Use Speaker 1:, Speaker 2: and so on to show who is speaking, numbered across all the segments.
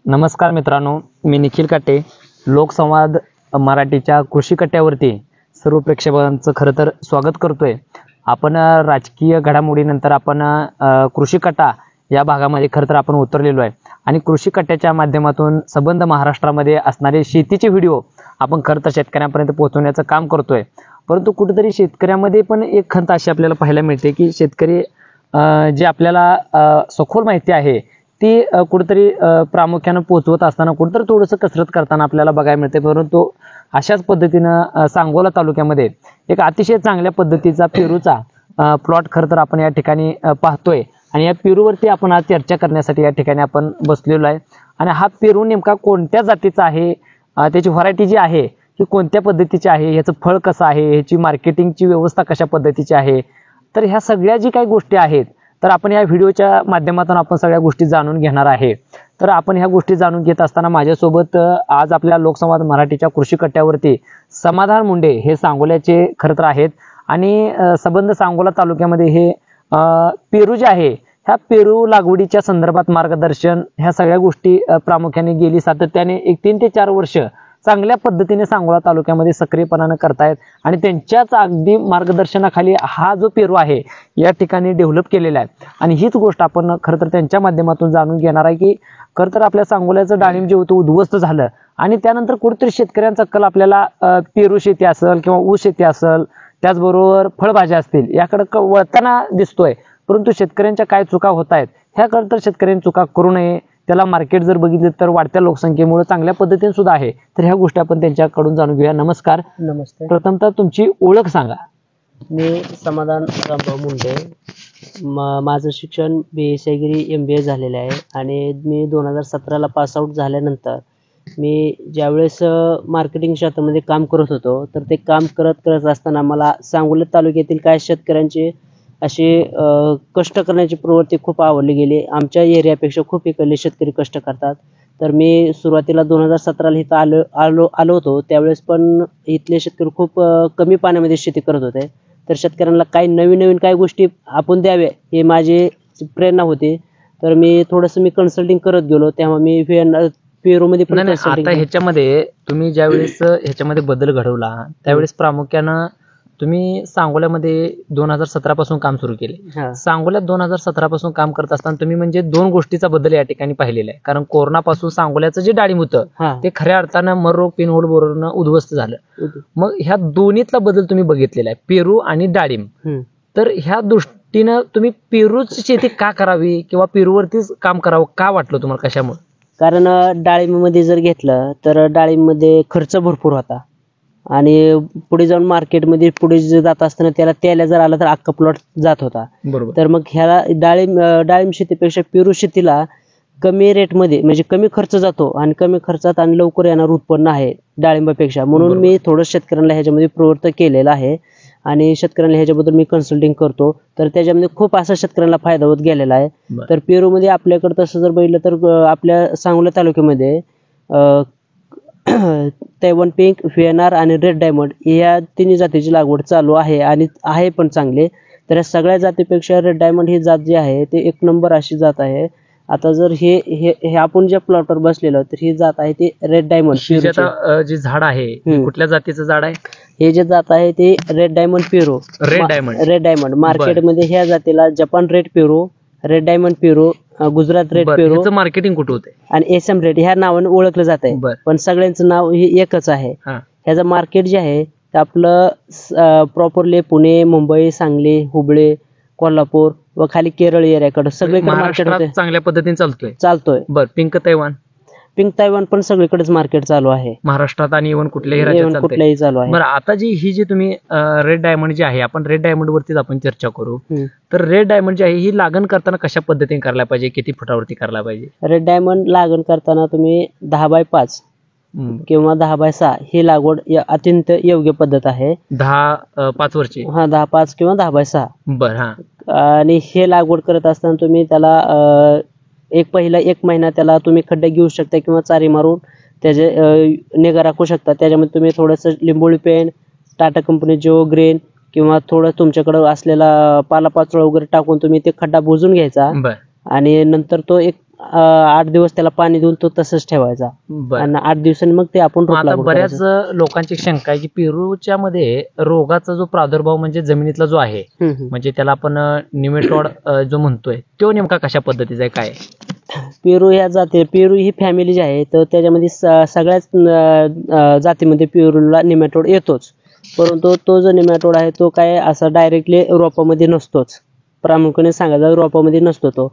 Speaker 1: नमस्कार मित्रांनो, मी निखिल काटे. लोकसंवाद मराठीच्या कृषी कट्ट्यावरती सर्व प्रेक्षकांचं खरं तर स्वागत करतोय. आपण राजकीय घडामोडीनंतर आपण कृषी कट्टा या भागामध्ये खरं तर आपण उतरलेलो आहे आणि कृषी कट्ट्याच्या माध्यमातून संबंध महाराष्ट्रामध्ये असणारे शेतीचे व्हिडिओ आपण खरं तर शेतकऱ्यांपर्यंत पोहोचवण्याचं काम करतोय. परंतु कुठेतरी शेतकऱ्यामध्ये पण एक खंत अशी आपल्याला पाहायला मिळते की शेतकरी जे आपल्याला सखोल माहिती आहे ती कुठेतरी प्रामुख्यानं पोहोचवत असताना कुठेतरी थोडंसं कसरत करताना आपल्याला बघायला मिळते. परंतु अशाच पद्धतीनं सांगोला तालुक्यामध्ये एक अतिशय चांगल्या पद्धतीचा पेरूचा प्लॉट खरं तर आपण या ठिकाणी पाहतोय आणि या पेरूवरती आपण आज चर्चा करण्यासाठी या ठिकाणी आपण बसलेलो आहे. आणि हा पेरू नेमका कोणत्या जातीचा आहे, त्याची व्हरायटी जी आहे की कोणत्या पद्धतीची आहे, ह्याचं फळ कसं आहे, ह्याची मार्केटिंगची व्यवस्था कशा पद्धतीची आहे, तर ह्या सगळ्या जी काही गोष्टी आहेत तर आपण या व्हिडिओच्या माध्यमातून आपण सगळ्या गोष्टी जाणून घेणार आहे. तर आपण ह्या गोष्टी जाणून घेत असताना माझ्यासोबत आज आपल्या लोकसंवाद मराठीच्या कृषी कट्ट्यावरती समाधान मुंडे हे सांगोल्याचे खरं तर आहेत आणि संबंध सांगोला तालुक्यामध्ये हे पेरू जे आहे ह्या पेरू लागवडीच्या संदर्भात मार्गदर्शन ह्या सगळ्या गोष्टी प्रामुख्याने गेली सातत्याने एक 3 ते 4 वर्ष चांगल्या पद्धतीने सांगोला तालुक्यामध्ये सक्रियपणाने करतायत आणि त्यांच्याच अगदी मार्गदर्शनाखाली हा जो पेरू आहे या ठिकाणी डेव्हलप केलेला आहे. आणि हीच गोष्ट आपण खरं तर त्यांच्या माध्यमातून जाणून घेणार आहे की खरं तर आपल्या सांगोल्याचं डाळिंब जे होतं उद्ध्वस्त झालं आणि त्यानंतर कुठेतरी शेतकऱ्यांचा कल आपल्याला पेरू शेती असेल किंवा ऊस शेती असेल त्याचबरोबर फळभाज्या असतील याकडे वळताना दिसतोय. परंतु शेतकऱ्यांच्या काय चुका होत आहेत ह्याकडे तर शेतकऱ्यांनी चुका करू नये. त्याला मार्केट जर बघितलं तर वाढत्या लोकसंख्येमुळे चांगल्या पद्धतीने सुद्धा आहे. तर ह्या गोष्टी आपण त्यांच्याकडून जाणून घेऊया. नमस्कार.
Speaker 2: नमस्ते.
Speaker 1: प्रथमतः तुमची ओळख सांगा.
Speaker 2: मी समाधान रामभाऊ मुंडे. माझं शिक्षण BSc MBA झालेलं आहे आणि मी 2017ला पासआउट झाल्यानंतर मी ज्यावेळेस मार्केटिंग क्षेत्रामध्ये काम करत होतो तर ते काम करत असताना मला सांगोला तालुक्यातील काही शेतकऱ्यांचे असे कष्ट करण्याची प्रवृत्ती खूप आवडली गेली. आमच्या एरियापेक्षा खूप इकडले शेतकरी कष्ट करतात. तर मी सुरुवातीला 2017ला इथं आलो होतो त्यावेळेस पण इथले शेतकरी खूप कमी पाण्यामध्ये शेती करत होते. तर शेतकऱ्यांना काही नवीन काही गोष्टी आपण द्याव्या हे माझी प्रेरणा होती. तर मी कन्सल्टिंग करत गेलो. तेव्हा मी पेरूमध्ये पण
Speaker 1: आता ह्याच्यामध्ये तुम्ही ज्यावेळेस ह्याच्यामध्ये बदल घडवला त्यावेळेस प्रामुख्यानं तुम्ही सांगोल्यामध्ये 2017 पासून काम सुरू केले. सांगोल्यात 2017 पासून काम करत असताना तुम्ही म्हणजे 2 गोष्टीचा बदल या ठिकाणी पाहिलेला आहे. कारण कोरोनापासून सांगोल्याचं जे डाळिंब होतं ते खऱ्या अर्थानं मर रोग पिनहोड बोरनं उद्ध्वस्त झालं. मग ह्या दोन्हीतला बदल तुम्ही बघितलेला आहे पेरू आणि डाळिंब. तर ह्या दृष्टीनं तुम्ही पेरूची शेती का करावी किंवा पेरूवरतीच काम करावं का वाटलं तुम्हाला, कशामुळे?
Speaker 2: कारण डाळिंबमध्ये जर घेतलं तर डाळिंबमध्ये खर्च भरपूर होता आणि पुढे जाऊन मार्केटमध्ये पुढे जात असताना त्याला त्याला जर आला तर अख्खा प्लॉट जात होता.
Speaker 1: बरोबर.
Speaker 2: तर मग ह्याला डाळिंब शेतीपेक्षा पेरू शेतीला कमी रेटमध्ये म्हणजे कमी खर्च जातो आणि कमी खर्चात आणि लवकर येणार उत्पन्न आहे डाळिंबापेक्षा. म्हणून मी थोडं शेतकऱ्यांना ह्याच्यामध्ये प्रवृत्त केलेलं आहे आणि शेतकऱ्यांना ह्याच्याबद्दल मी कन्सल्टिंग करतो. तर त्याच्यामध्ये खूप असा शेतकऱ्यांना फायदा होत गेलेला आहे. तर पेरूमध्ये आपल्याकडे तसं जर बघितलं तर आपल्या सांगोला तालुक्यामध्ये तैवान पिंक, VNR आणि रेड डायमंड या 3 जातीची लागवड चालू आहे आणि आहे पण चांगले. तर या सगळ्या जातीपेक्षा रेड डायमंड ही जात जी आहे ते 1 नंबर अशी जात आहे. आता जर हे आपण ज्या प्लॉटवर बसलेलो तर ही जात आहे ती रेड डायमंड.
Speaker 1: जे झाड आहे कुठल्या जातीचं झाड आहे?
Speaker 2: हे जे जात आहे ते रेड डायमंड पेरू.
Speaker 1: रेड डायमंड
Speaker 2: मार्केटमध्ये ह्या जातीला जपान रेड पेरू, रेड डायमंड पेरू, गुजरात रेड पेरू
Speaker 1: मार्केटिंग कुठे होते
Speaker 2: आणि SM रेड ह्या नावाने ओळखलं जात आहे. पण सगळ्यांचं नाव हे एकच आहे. ह्याचं मार्केट जे आहे ते आपलं प्रॉपरली पुणे, मुंबई, सांगली, हुबळी, कोल्हापूर व खाली केरळ एरियाकडे सगळीकडे मार्केट
Speaker 1: चांगल्या पद्धतीने चालतोय. पिंक तैवान पण सगळीकडेच मार्केट चालू आहे महाराष्ट्रात आणि इव्हन
Speaker 2: कुठल्याही चालू आहे.
Speaker 1: बरं, आता ही जी तुम्ही रेड डायमंड जी आहे आपण रेड डायमंड वरतीच आपण चर्चा करू. तर रेड डायमंड जी आहे ही लागण करताना कशा पद्धतीने करायला पाहिजे, किती फुटावरती करायला पाहिजे?
Speaker 2: रेड डायमंड लागण करताना तुम्ही 10x5 किंवा 10x6 ही लागवड अत्यंत योग्य पद्धत आहे.
Speaker 1: 10-5 वर्षी
Speaker 2: 10-5 किंवा 10x6.
Speaker 1: बरं.
Speaker 2: आणि हे लागवड करत असताना तुम्ही त्याला एक महिना त्याला तुम्ही खड्डे घेऊ शकता किंवा चारी मारून त्याचे निगा राखू शकता. त्याच्यामध्ये तुम्ही थोडंसं लिंबोळी paint, Tata company Jio green किंवा थोडं तुमच्याकडे असलेला पालापाचोळा वगैरे टाकून तुम्ही ते खड्डा बुजून घ्यायचा आणि नंतर तो एक 8 दिवस त्याला पाणी देऊन तो तसंच ठेवायचा
Speaker 1: बरं.
Speaker 2: आणि 8 दिवसांनी मग ते आपण रोप
Speaker 1: आता
Speaker 2: लागवड
Speaker 1: बऱ्याच
Speaker 2: करायचं.
Speaker 1: लोकांची शंका आहे की पेरूच्या मध्ये रोगाचा जो प्रादुर्भाव म्हणजे जमिनीतला जो आहे, म्हणजे त्याला आपण निमेटोड जो म्हणतोय तो नेमका कशा पद्धतीचा आहे, काय आहे?
Speaker 2: पेरू ह्या जाती, पेरू ही फॅमिली जी आहे तर त्याच्यामध्ये सगळ्याच जातीमध्ये पेरूला निमॅटोड येतोच, परंतु तो जो निमॅटोड आहे तो काय असा डायरेक्टली रोपामध्ये नसतोच. प्रामुख्याने सांगायचा रोपामध्ये नसतो तो,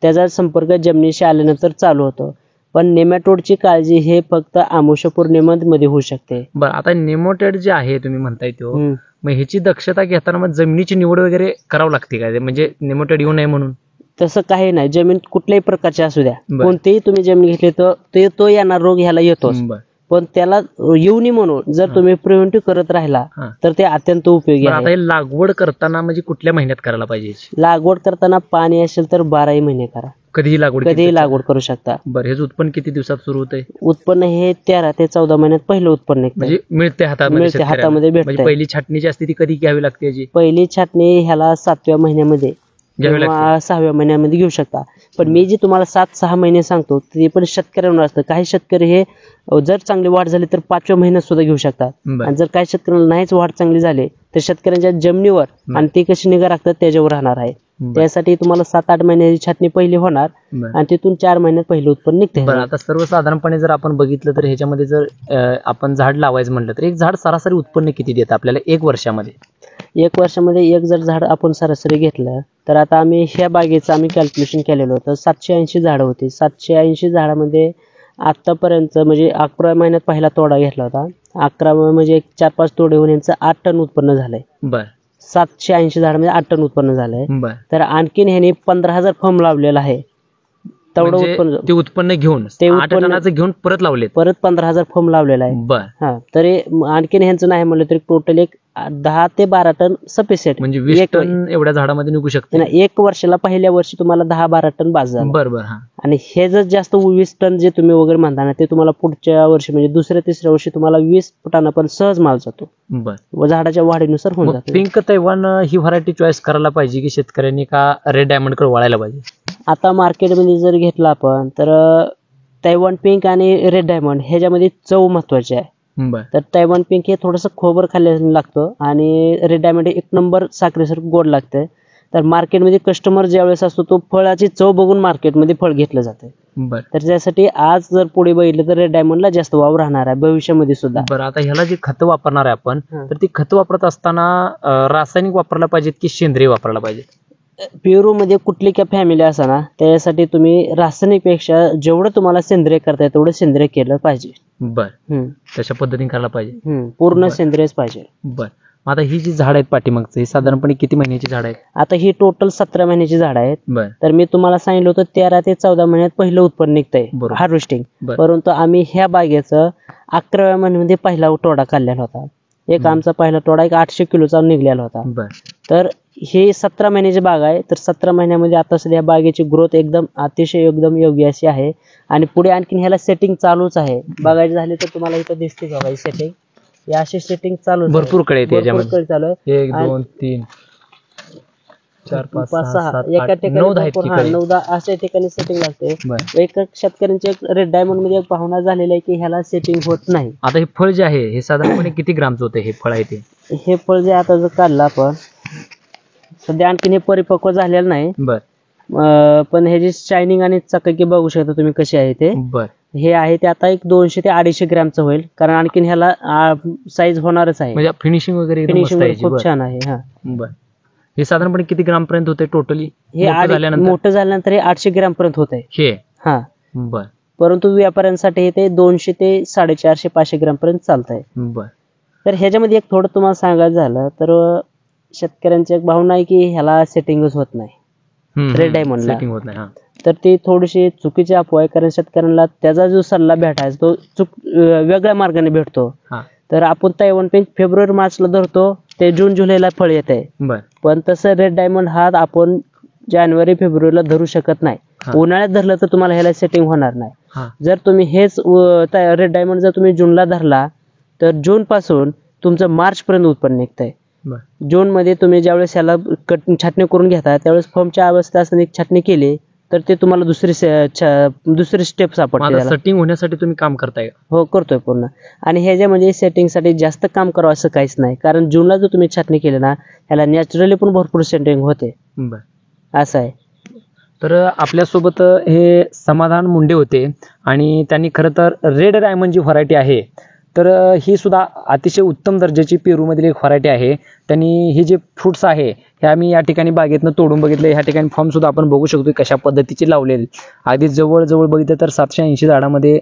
Speaker 2: त्याचा संपर्क जमिनीशी आल्यानंतर चालू होतो. पण नेमॅटोडची काळजी हे फक्त आमुष्य पौर्णिमेमध्ये होऊ शकते.
Speaker 1: बरं, आता नेमॅटोड जे आहे तुम्ही म्हणताय तो,
Speaker 2: हम्म.
Speaker 1: मग ह्याची दक्षता घेताना मग जमिनीची निवड वगैरे करावं लागते का, म्हणजे नेमॅटोड येऊ नये म्हणून?
Speaker 2: तसं काही नाही, जमीन कुठल्याही प्रकारची असू द्या,
Speaker 1: बरं.
Speaker 2: कोणतेही तुम्ही जमीन घेतली तर तो येणार रोग ह्याला येतोच.
Speaker 1: बरं.
Speaker 2: पण त्याला येऊ नये म्हणून जर तुम्ही प्रिव्हेंटिव्ह करत राहिला
Speaker 1: हां.
Speaker 2: तर ते अत्यंत उपयोगी
Speaker 1: बरं, आता
Speaker 2: आहे.
Speaker 1: हे लागवड करताना म्हणजे कुठल्या महिन्यात करायला पाहिजे याची?
Speaker 2: लागवड करताना पाणी असेल तर 12ही महिने करा,
Speaker 1: कधीही लागवड केली
Speaker 2: कधीही
Speaker 1: तर
Speaker 2: लागवड करू शकता.
Speaker 1: बरं, ह्याचं उत्पन्न किती दिवसात सुरू होतंय?
Speaker 2: उत्पन्न हे 13 ते 14 महिन्यात पहिलं उत्पन्न निघतं.
Speaker 1: म्हणजे मिळते हातामध्ये
Speaker 2: मिळते,
Speaker 1: शेतकऱ्याला?
Speaker 2: हातामध्ये भेटते.
Speaker 1: म्हणजे पहिली छाटणी जी असते ती कधी घ्यावी लागते याची?
Speaker 2: पहिली छाटणी ह्याला 7व्या महिन्यामध्ये
Speaker 1: घ्यावी
Speaker 2: किंवा 6व्या महिन्यामध्ये घेऊ शकता. पण मी जे तुम्हाला 7-6 महिने सांगतो ते पण शेतकऱ्यांवर असतं. काही शेतकरी हे जर चांगली वाढ झाली तर 5व्या महिन्यात सुद्धा घेऊ शकतात,
Speaker 1: बरं.
Speaker 2: आणि जर काही शेतकऱ्यांना नाहीच वाढ चांगली झाली तर शेतकऱ्यांच्या जमिनीवर आणि ते कशी निगा राखतात त्याच्यावर राहणार आहे.
Speaker 1: बरं.
Speaker 2: त्यासाठी तुम्हाला 7-8 महिन्याची छाटणी पहिली होणार
Speaker 1: बरं.
Speaker 2: आणि तिथून 4 महिन्यात पहिलं उत्पन्न निघते.
Speaker 1: बरं, आता सर्वसाधारणपणे जर आपण बघितलं तर ह्याच्यामध्ये जर आपण झाड लावायचं म्हटलं तर एक झाड सरासरी उत्पन्न किती देतं आपल्याला 1 वर्षामध्ये?
Speaker 2: 1 वर्षामध्ये एक जर झाड आपण सरासरी घेतलं तर आता आम्ही ह्या बागेचं आम्ही कॅल्क्युलेशन केलेलं होतं. 780 झाडं होती. 780 झाडामध्ये आत्तापर्यंत म्हणजे 11 महिन्यात पहिला तोडा घेतला होता. 11 म्हणजे 4-5 तोडे होऊन यांचं 8 टन उत्पन्न झालंय.
Speaker 1: बरं.
Speaker 2: 780 झाडामध्ये 8 टन उत्पन्न झालंय.
Speaker 1: बरं.
Speaker 2: तर आणखीन ह्याने 15,000 फर्म लावलेला आहे. तेवढं
Speaker 1: म्हणजे
Speaker 2: उत्पन्न
Speaker 1: ते उत्पन्न घेऊन
Speaker 2: ते
Speaker 1: 8
Speaker 2: उत्पन्न-
Speaker 1: टनाचं घेऊन परत लावलेत?
Speaker 2: परत 15,000 फर्म लावलेला आहे.
Speaker 1: बरं.
Speaker 2: हा, तरी आणखीन ह्यांचं नाही म्हणलं तरी टोटल एक 10 ते 12 टन सफिशियंट.
Speaker 1: म्हणजे 20 टन एवढ्या झाडामध्ये निघू शकते?
Speaker 2: 1 वर्षाला पहिल्या वर्षी तुम्हाला 10-12 टन बाज झाला.
Speaker 1: बरं बरं. हा.
Speaker 2: आणि हे जर जास्त 20 टन जे तुम्ही वगैरे म्हणता ना ते तुम्हाला पुढच्या वर्षी म्हणजे 2-3 वर्षी तुम्हाला 20 फुटांना पण सहज माल जातो
Speaker 1: बरं.
Speaker 2: व झाडाच्या वाढीनुसार होऊन
Speaker 1: मग
Speaker 2: जातो.
Speaker 1: पिंक तैवान ही व्हरायटी चॉईस करायला पाहिजे की शेतकऱ्यांनी का रेड डायमंड कडे वळायला पाहिजे?
Speaker 2: आता मार्केटमध्ये जर घेतला आपण तर तैवान पिंक आणि रेड डायमंड ह्याच्यामध्ये चव महत्वाची आहे.
Speaker 1: बरं.
Speaker 2: तर तैवान पिंक हे थोडंसं खोबर खाल्ल्यानं लागतं आणि रेड डायमंड 1 नंबर साखरेसारखं गोड लागतं. तर मार्केटमध्ये कस्टमर ज्यावेळेस असतो तो फळाची चव बघून मार्केटमध्ये फळ घेतलं जातं.
Speaker 1: बरं.
Speaker 2: तर त्यासाठी आज जर पुढे बघितलं तर रेड डायमंडला जास्त वाव राहणार आहे भविष्यामध्ये सुद्धा.
Speaker 1: बरं, आता ह्याला जे खतं वापरणार आहे आपण
Speaker 2: हां.
Speaker 1: तर ती खतं वापरत असताना रासायनिक वापरायला पाहिजेत की सेंद्रिय वापरायला पाहिजे?
Speaker 2: पेरूमध्ये कुठली काय फॅमिली असा ना त्यासाठी तुम्ही रासायनिक पेक्षा जेवढं तुम्हाला सेंद्रिय करता येईल तेवढं सेंद्रिय केलं पाहिजे.
Speaker 1: बरं, तशा पद्धतीने करायला पाहिजे.
Speaker 2: पूर्ण
Speaker 1: बरं.
Speaker 2: सेंद्रियच पाहिजे.
Speaker 1: बरं, मग आता ही जी झाड आहेत पाठीमागचं, ही साधारणपणे किती महिन्याची झाड आहेत?
Speaker 2: आता ही टोटल 17 महिन्याची झाड आहेत.
Speaker 1: बरं.
Speaker 2: तर मी तुम्हाला सांगितलं होतं 13 ते 14 महिन्यात पहिलं उत्पन्न निघतंय
Speaker 1: बरोबर.
Speaker 2: हार्वेस्टिंग.
Speaker 1: बरं.
Speaker 2: परंतु आम्ही ह्या बागेचं 11व्या महिन्यामध्ये पहिला तोडा काढलेला होता. एक आमचा पहिला तोडा 800 किलोचा निघलेला होता.
Speaker 1: बरं.
Speaker 2: तर हे 17 महिन्याची बाग आहे. तर 17 महिन्यामध्ये आता सध्या बागेची ग्रोथ एकदम अतिशय एकदम योग्य अशी आहे आणि पुढे आणखीन ह्याला सेटिंग चालूच आहे. बघायची झाली तर तुम्हाला इथं दिसते बघा ही सेटिंग, ही अशी सेटिंग चालू आहे.
Speaker 1: भरपूर कडे आहेत
Speaker 2: भरपूर
Speaker 1: याच्यामध्ये.
Speaker 2: कडे चालू आहे.
Speaker 1: 1 2 3 4 5 6
Speaker 2: 5-6
Speaker 1: 7
Speaker 2: एका
Speaker 1: 8
Speaker 2: ठिकाणी
Speaker 1: 9 आहेत
Speaker 2: भरपूर,
Speaker 1: की
Speaker 2: हा,
Speaker 1: कडे?
Speaker 2: 9-10 अशा ठिकाणी सेटिंग लागते.
Speaker 1: बरं.
Speaker 2: एक शेतकऱ्यांच्या रेड डायमंड मध्ये एक भावना झालेली आहे की ह्याला सेटिंग होत नाही.
Speaker 1: आता हे फळ जे आहे हे साधारणपणे किती ग्रामचं होतं हे फळ आहे ते?
Speaker 2: हे फळ जे आता जर काढलं आपण सध्या आणखीन हे परिपक्व झालेलं नाही.
Speaker 1: बरं.
Speaker 2: पण ह्याची शायनिंग आणि चकाकी बघू शकता तुम्ही कशी आहे ते.
Speaker 1: बरं.
Speaker 2: हे आहे ते आता एक 200 ते 250 ग्रॅमचं होईल कारण आणखीन ह्याला साईज होणारच आहे.
Speaker 1: म्हणजे फिनिशिंग वगैरे एकदम मस्त
Speaker 2: फिनिशिंग
Speaker 1: आहे याची.
Speaker 2: खूप
Speaker 1: बरं.
Speaker 2: छान आहे. हा,
Speaker 1: बरं. हे साधारणपणे किती ग्राम पर्यंत होते टोटली
Speaker 2: हे मोठं झाल्यानंतर हे 800 ग्रॅम पर्यंत होत आहे.
Speaker 1: हे?
Speaker 2: हा,
Speaker 1: बरं.
Speaker 2: परंतु व्यापाऱ्यांसाठी हे ते 200 ते 450-500 ग्रॅम पर्यंत चालत आहे.
Speaker 1: बरं.
Speaker 2: तर ह्याच्यामध्ये एक थोडं तुम्हाला सांगायचं झालं तर शेतकऱ्यांची एक भावना आहे की ह्याला सेटिंगच होत नाही रेड डायमंडला.
Speaker 1: सेटिंग होत नाही. हां.
Speaker 2: तर ती थोडीशी चुकीची अफवा आहे कारण शेतकऱ्यांना त्याचा जो सल्ला भेटायचा तो वेगळ्या मार्गाने भेटतो.
Speaker 1: हां.
Speaker 2: तर आपण तैवान पिंक फेब्रुवारी मार्चला धरतो ते जून जुलैला फळ येत आहे.
Speaker 1: बरं.
Speaker 2: पण तसं रेड डायमंड हा आपण जानेवारी फेब्रुवारीला धरू शकत नाही.
Speaker 1: हां.
Speaker 2: उन्हाळ्यात धरलं तर तुम्हाला ह्याला सेटिंग होणार नाही.
Speaker 1: हां.
Speaker 2: जर तुम्ही हेच रेड डायमंड जर तुम्ही जूनला धरला तर जून पासून तुमचं मार्च पर्यंत उत्पन्न निघतंय.
Speaker 1: बरं.
Speaker 2: जून मध्ये तुम्ही ज्यावेळेस ह्याला छाटणी करून घेता त्यावेळेस फॉर्मच्या अवस्था असताना एक छाटणी केली तर ते तुम्हाला दुसरी स्टेप सापडते त्याला.
Speaker 1: सेटिंग होण्यासाठी तुम्ही काम करताय?
Speaker 2: हो, करतोय पूर्ण. आणि ह्याच्या म्हणजे सेटिंगसाठी जास्त काम करावं असं काहीच नाही, कारण जूनला जर तुम्ही छाटणी केली ना, ह्याला नॅचरली पण भरपूर सेटिंग होते.
Speaker 1: बरं.
Speaker 2: असं आहे.
Speaker 1: तर आपल्यासोबत हे समाधान मुंडे होते आणि त्यांनी खरं तर रेड डायमंड जी व्हरायटी आहे, तर ही सुद्धा अतिशय उत्तम दर्जाची पेरूमधील एक व्हरायटी आहे. त्यांनी ही जे फ्रुट्स आहे हे आम्ही या ठिकाणी बागेतनं तोडून बघितले. ह्या ठिकाणी फॉर्म सुद्धा आपण बघू शकतो कशा पद्धतीचे लावलेले. अगदी जवळजवळ बघितलं तर 780 झाडामध्ये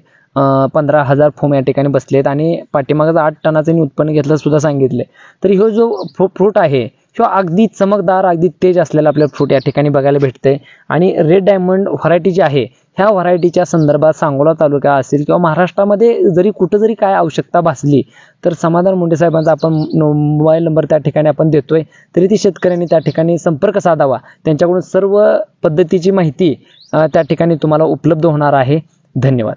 Speaker 1: 15,000 फॉर्म या ठिकाणी बसले आहेत आणि पाठीमागं 8 टनाचं उत्पन्न घेतलं सुद्धा सांगितले. तर ह्यो जो फ्रूट आहे ह्यो अगदी चमकदार, अगदी तेज असलेला आपल्याला फ्रूट या ठिकाणी बघायला भेटते. आणि रेड डायमंड व्हरायटी जी आहे ह्या व्हरायटीच्या संदर्भात सांगोला तालुका असेल किंवा महाराष्ट्रामध्ये जरी कुठं जरी काय आवश्यकता भासली तर समाधान मुंडे साहेबांचा आपण मोबाईल नंबर त्या ठिकाणी आपण देतोय. तरी ती शेतकऱ्यांनी त्या ठिकाणी संपर्क साधावा. त्यांच्याकडून सर्व पद्धतीची माहिती त्या ठिकाणी तुम्हाला उपलब्ध होणार आहे. धन्यवाद.